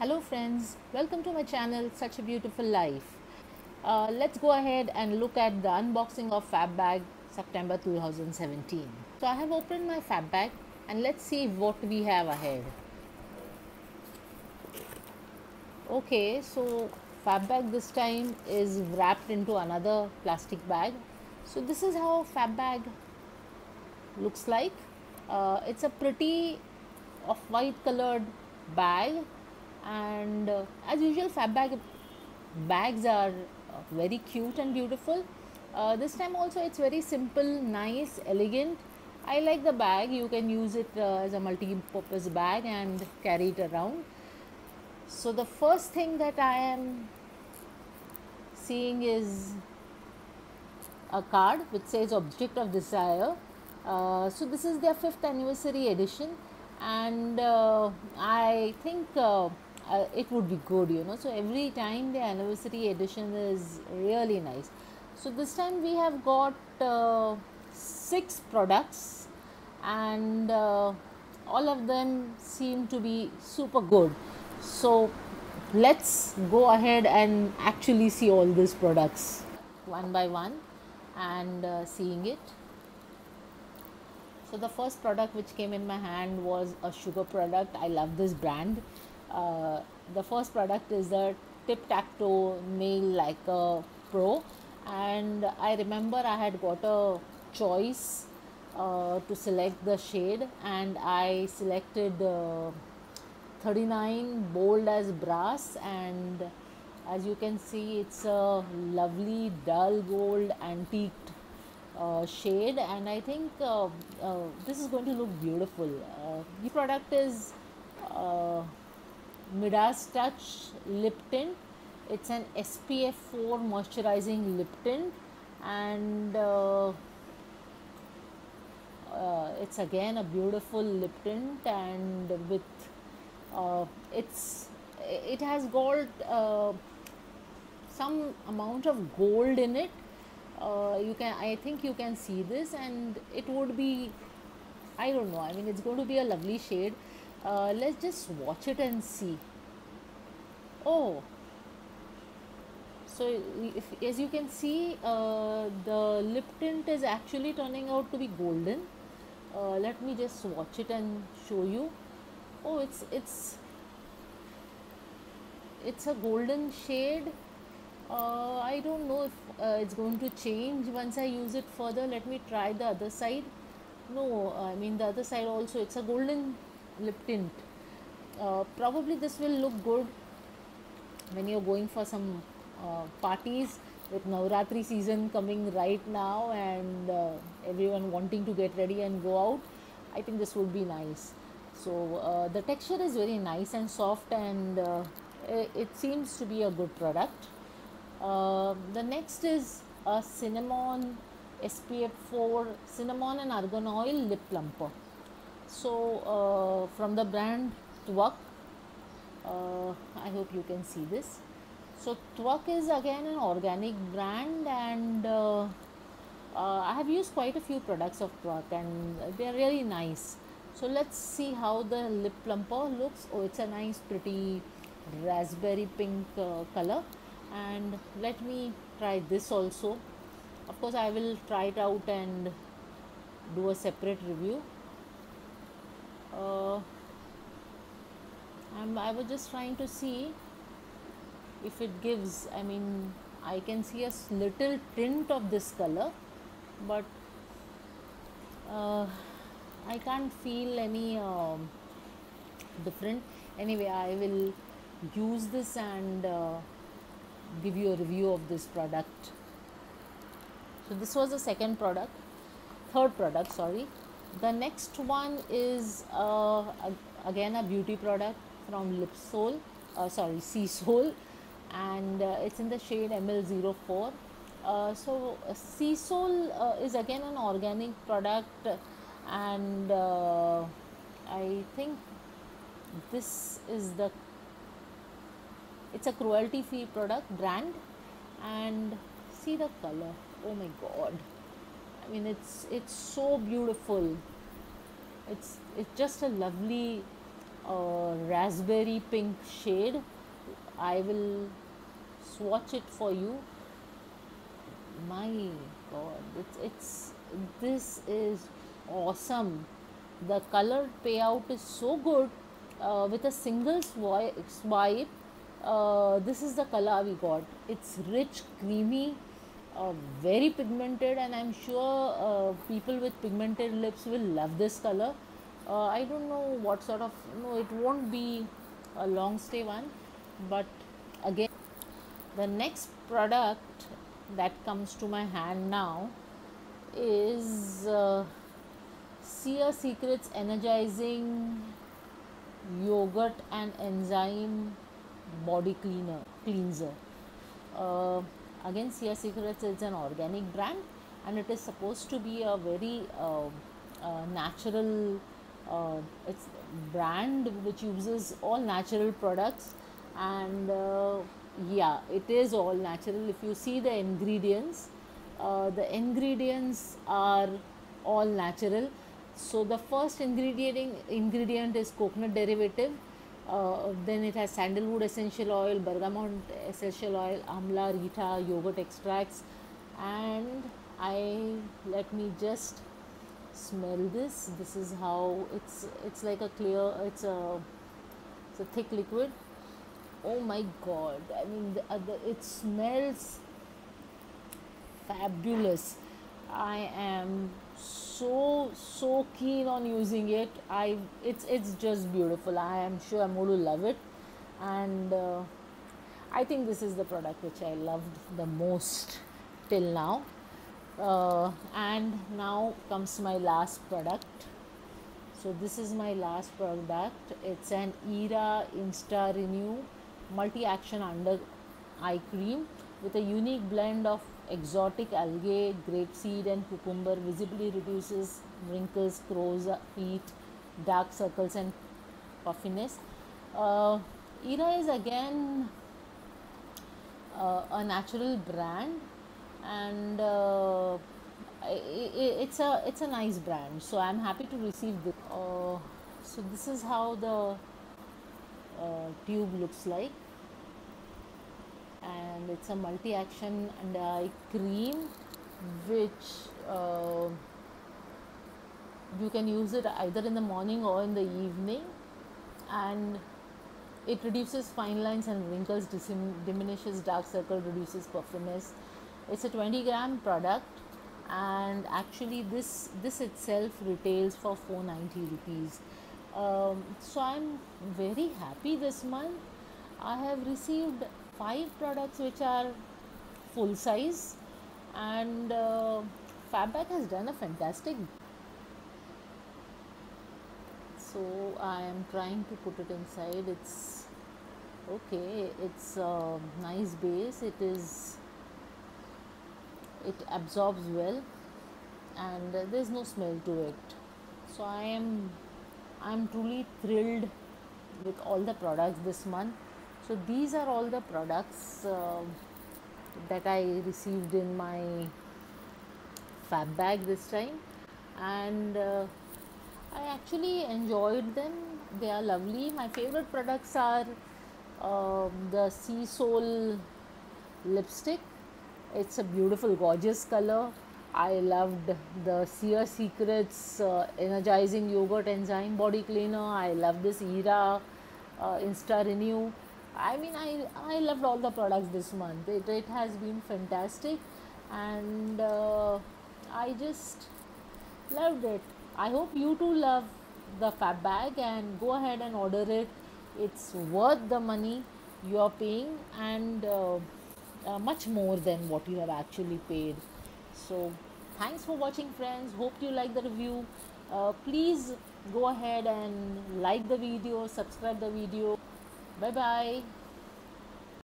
Hello friends, welcome to my channel Such a Beautiful Life. Let's go ahead and look at the unboxing of Fab Bag September 2017. So I have opened my Fab Bag and let's see what we have ahead. Okay, so Fab Bag this time is wrapped into another plastic bag. So this is how Fab Bag looks like. It's a pretty off-white colored bag, and as usual bags are very cute and beautiful. This time also it's very simple, nice, elegant. I like the bag. You can use it as a multi-purpose bag and carry it around. So the first thing that I am seeing is a card which says object of desire. So this is their 5th anniversary edition, and I think it would be good, so every time the anniversary edition is really nice. So this time we have got 6 products, and all of them seem to be super good. So let's go ahead and actually see all these products one by one and seeing it. So the first product which came in my hand was a sugar product. I love this brand. The first product is the Tip Tac Toe Nail Lacquer Pro, and I remember I had got a choice to select the shade, and I selected 39 bold as brass, and as you can see it's a lovely dull gold antiqued shade, and I think this is going to look beautiful. The product is uh, Midas Touch Lip Tint. It's an SPF 4 moisturizing lip tint, and it's again a beautiful lip tint, and with it has got some amount of gold in it. I think you can see this, and it would be, I don't know, I mean it's going to be a lovely shade. Let's just watch it and see. Oh, so as you can see, the lip tint is actually turning out to be golden. Let me just swatch it and show you. Oh, it's a golden shade. I don't know if it's going to change once I use it further. Let me try the other side. No, I mean the other side also, it's a golden lip tint. Probably this will look good when you're going for some parties, with Navratri season coming right now, and everyone wanting to get ready and go out. I think this would be nice. So the texture is very nice and soft, and it seems to be a good product. The next is a cinnamon SPF 4 cinnamon and argan oil lip plumper. So from the brand Twak, I hope you can see this. So Twak is again an organic brand, and I have used quite a few products of Twak, and they are really nice. So let's see how the lip plumper looks. Oh, it's a nice pretty raspberry pink color, and let me try this also. Of course I will try it out and do a separate review. I was just trying to see if it gives, I mean I can see a little tint of this color, but I can't feel any different. Anyway, I will use this and give you a review of this product. So this was the third product, sorry. The next one is again a beauty product from Seasol, and it's in the shade ML04. Seasol is again an organic product, and I think this is it's a cruelty free product brand, and see the color. Oh my god, I mean it's so beautiful. It's just a lovely raspberry pink shade. I will swatch it for you. My god, it's this is awesome. The color payout is so good. With a single swipe, this is the color we got. It's rich, creamy, very pigmented, and I'm sure people with pigmented lips will love this color. I don't know what sort of, no, it won't be a long stay one, but again, the next product that comes to my hand now is Seer Secrets Energizing Yogurt and Enzyme Body Cleanser. Uh, Again, Seer Secrets is an organic brand, and it is supposed to be a very natural it's brand which uses all natural products. And yeah, it is all natural. If you see the ingredients are all natural. So the first ingredient is coconut derivative. Then it has sandalwood essential oil, bergamot essential oil, amla, rita, yogurt extracts, and let me just smell this. This is how it's like a clear, it's a thick liquid. Oh my god, I mean it smells fabulous. I am so keen on using it. It's just beautiful. I am sure I'm going to love it, and I think this is the product which I loved the most till now. And now comes my last product. So this is my last product. It's an ERA Insta Renew multi-action under eye cream with a unique blend of exotic algae, grapeseed and cucumber. Visibly reduces wrinkles, crow's feet, dark circles and puffiness. ERA is again a natural brand, and it's a nice brand, so I'm happy to receive this. So this is how the tube looks like, and it's a multi-action and eye cream which you can use it either in the morning or in the evening, and it reduces fine lines and wrinkles, diminishes dark circle, reduces puffiness. It's a 20-gram product, and actually this itself retails for 490 rupees. So I'm very happy this month. I have received 5 products which are full size, and Fabbag has done a fantastic. So I am trying to put it inside. It's okay. It's a nice base. It absorbs well, and there's no smell to it. So I'm truly thrilled with all the products this month. So these are all the products that I received in my Fabbag this time, and I actually enjoyed them. They are lovely. My favorite products are the Sea Soul lipstick. It's a beautiful, gorgeous color. I loved the Seer Secrets Energizing Yogurt Enzyme Body Cleaner. I love this ERA Insta Renew. I mean, I loved all the products this month. It has been fantastic, and I just loved it. I hope you too love the Fabbag, and go ahead and order it. It's worth the money you are paying, and much more than what you have actually paid. So thanks for watching, friends. Hope you like the review. Please go ahead and like the video, subscribe the video. Bye bye.